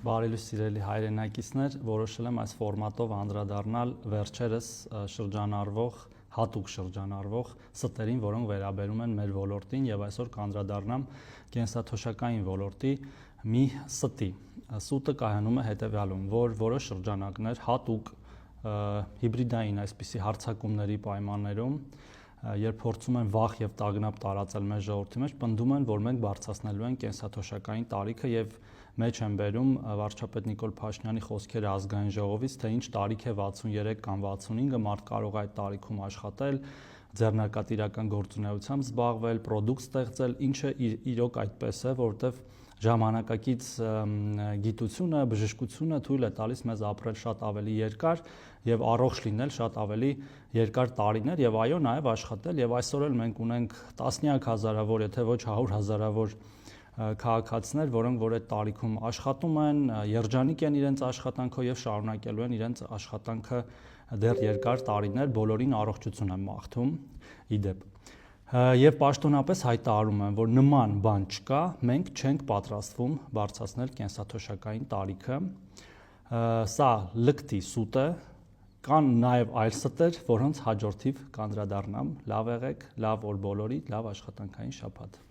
Բարելույս սիրելի հայրենակիցներ, որոշել եմ այս ֆորմատով անդրադառնալ վերջերս հատուկ շրջանառվող ստերին, որոնք վերաբերում են մեր ոլորտին, եւ այսօր կանդրադառնամ կենսաթոշակային ոլորտի մի ստի։ Սուտը կայանում է հետեւյալում, որ որոշ շրջանակներ հատուկ հիբրիդային այսպիսի հարձակումների պայմաններում, երբ փորձում են վախ եւ տագնապ տարածել մեր ժողովրդի մեջ, պնդում են, որ մենք բարձրացնելու ենք կենսաթոշակային տարիքը եւ մեջ են բերում վարչապետ Նիկոլ Փաշինյանի խոսքերը ազգային ժողովից, թե ինչ տարիք է 63 կամ 65-ը, մարդ կարող է այդ տարիքում աշխատել, ձեռնարկատիրական գործունեությամբ զբաղվել, պրոդուկտ ստեղծել, ինչը իրոք այդպես է, որովհետեւ ժամանակակից գիտությունը, բժշկությունը թույլ է տալիս մեզ ապրել շատ ավելի երկար եւ առողջ լինել շատ ավելի երկար տարիներ եւ այո, նաեւ աշխատել եւ այսօր էլ մենք ունենք տասնյակ հազարավոր, եթե ոչ 100 հազարավոր քաղաքացիներ, որոնք որ այդ տարիքում աշխատում են, երջանիկ են իրենց աշխատանքով եւ շարունակելու են իրենց աշխատանքը դեռ երկար տարիներ, բոլորին առողջություն եմ մաղթում իդեպ։ Եվ պաշտոնապես հայտարարում եմ, որ նման բան չկա, մենք չենք պատրաստվում բարձրացնել կենսաթոշակային տարիքը։ Սա լկտի սուտ է, կան նաև այլ ստեր, որոնց հաջորդիվ կանդրադառնամ։ Լավ եղեք, լավ օր բոլորի, լավ աշխատանքային շաբաթ։